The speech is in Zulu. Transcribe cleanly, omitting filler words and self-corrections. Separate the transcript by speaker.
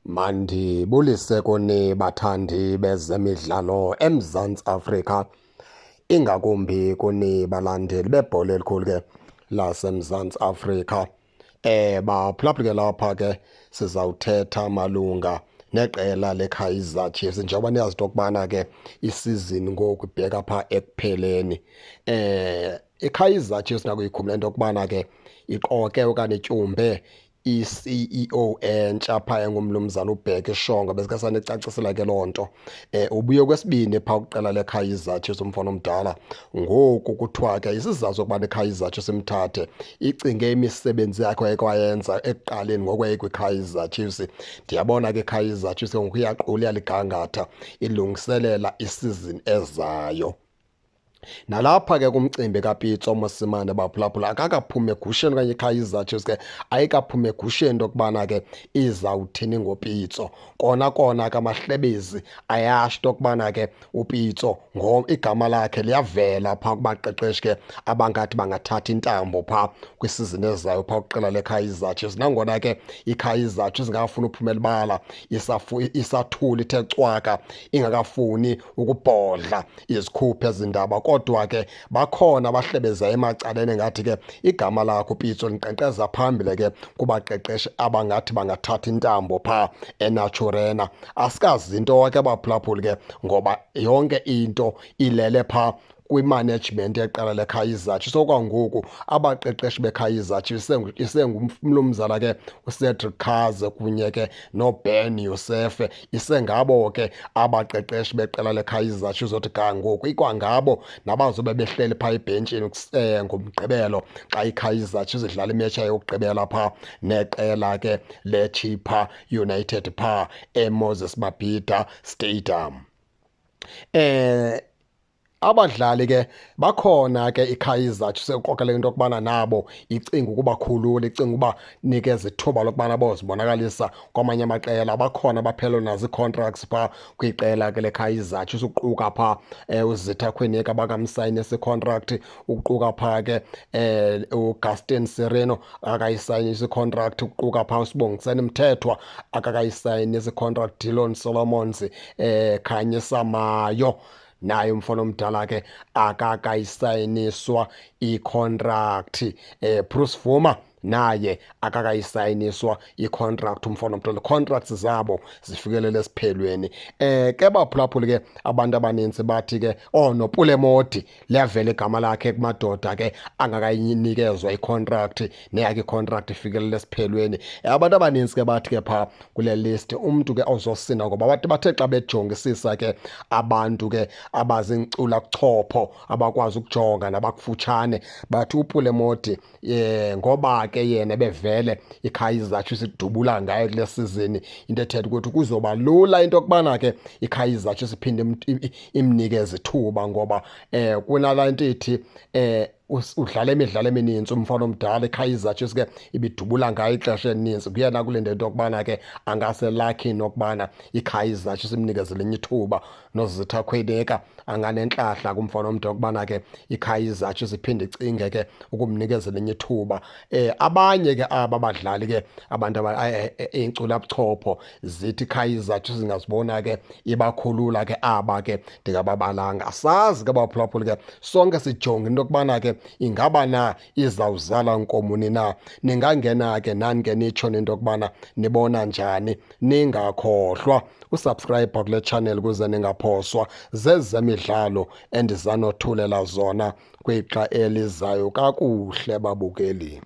Speaker 1: Mandibulise kuni bathandi bezemidlalo eMzantsi Afrika, ingakumbi kuni balandeli bebhola elikhulu ke laseMzantsi Afrika. Baphulaphula lapha ke sizawuthetha malunga neqela leKaizer Chiefs njengoba niyazi into yokubana ke isizini ngoku ibheka pha ekupheleni. iKaizer Chiefs nakuyikhumbula into yokubana ke iqoke okanye ityumbe i-CEO entsha pha engumnumzana uBheki Shongo, besike sanicacisela ke loo nto. Ubuye kwesibini pha kuqela leKaizer Chiefs umfana omdala. Ngoku kuthiwa ke isizathu sokubana iKaizer Chiefs imthathe, icinge imisebenzi yakhe ekwayenza ekuqaleni ngokwe kwiKaizer Chiefs. Ndiyabona ke iKaizer Chiefs ngoku iyaqula iyaligangatha ilungiselela isizini ezayo. Nalapha ke kumcimbi kaPitso Mosimane baphulaphula akakaphumi egusheni okanye iKaizer Chiefs ke ayikaphumi egusheni into yokubana ke izawuthini ngoPitso. Kona ke amahlebezi ayasho into yokubana ke uPitso igama lakhe liyavela phaa kubaqeqeshi ke abangathi bangathatha intambo phaa kwisizini ezayo phaa kuqela leKaizer Chiefs. Nangona ke iKaizer Chiefs ingafuni uphumela ibala, isathula ithe cwaka, ingakafuni ukubhodla izikhuphe ezindaba, kodwa ke bakhona abahlebeza emacaleni ngathi ke igama lakho uPitso linkqenkqeza phambili ke kubaqeqeshi abangathi bangathatha intambo phaa eNaturena. Asikazi into ke baphulaphuli ke ngoba yonke into ilele phaa kwi-management yeqela leKaizer Chiefs. Okwangoku abaqeqeshi beKaizer Chiefs isengumnumzana ke uCedric Kaze kunye ke noBen Yosef, isengabo ke abaqeqeshi beqela leKaizer Chiefs othi ga ngoku ikwangabo nabazobe behleli phaa ibhentshini ngomgqibelo xa iKaizer Chiefs idlala imetshi yokugqibela phaa neqela ke leChippa United phaa eMoses Mabhida Stadium. Abadlali ke bakhona ke iKaizer Chiefs eqokelela into yokubana nabo icinga ukuba khulula, icinga ukuba nikeza ithuba lokubana bozibonakalisa kwamanye amaqela. Bakhona baphelelwe nazo ii-contracts phaa kwiqela ke leKaizer Chiefs, uquka phaa uZitha Khwineka bakamsayine esi-contract, uquka phaa ke uGustin Sireno akakayisayinisa i-contract, uquka phaa uSibongiseni Mthethwa akakayisayinisa isi-contract, Dillon Solomons Khanyisa Mayo naye umfana omdala ke akakayisayiniswa i-contract. Bruce Vuma naye akakayisayiniswa i-contract umfana omdala. Contracts zabo zifikelele esiphelweni. Ke baphulaphuli ke abantu abaninzi bathi ke noPule Modi liyavela igama lakhe kumadoda ke angakayinikezwa i-contract, neyakhe i-contract ifikelele esiphelweni. Abantu abaninzi ke bathi ke phaa kule list umntu ke ozosinda, ngoba bathi bathe xa bejongisisa ke abantu ke abazincula kuchopho abakwazi ukujonga nabakufutshane, bathi uPule Modi ngoba ke yena bevele iKaizer Chiefs idubula ngayo kule sizini, into ethetha ukuthi kuzoba lula into yokubana ke iKaizer Chiefs iphinde imnikeze ithuba, ngoba kunala nto ithi udlala imidlalo emininzi umfana omdala. iKaizer Chiefs ke ibidubula ngayo ixesha elininzi, kuyena kulinde into yokubana ke angase lucky nokubana iKaizer Chiefs imnikezele enye ithuba. noZitha Khwineka anganentlahla kumfana omdala ukubana ke iKaizer Chiefs iphinde icinge ke ukumnikezela enye ithuba. Abanye ke aba badlali ke abantu eincula buchopho zithi iKaizer Chiefs ingazibona ke ibakhulula ke aba ke ndingababalanga. Asazi ke baphulaphuli ke sonke sijonge into yokubana ke ingaba na izawuzala nkomuni na. Ningangena ke nani ke nitsho into yokubana nibona njani. Ningakhohlwa usubscribe kule channel ukuze ningaphoswa zezemidlalo endizanothulela zona kwixa elizayo kakuhle babukeli.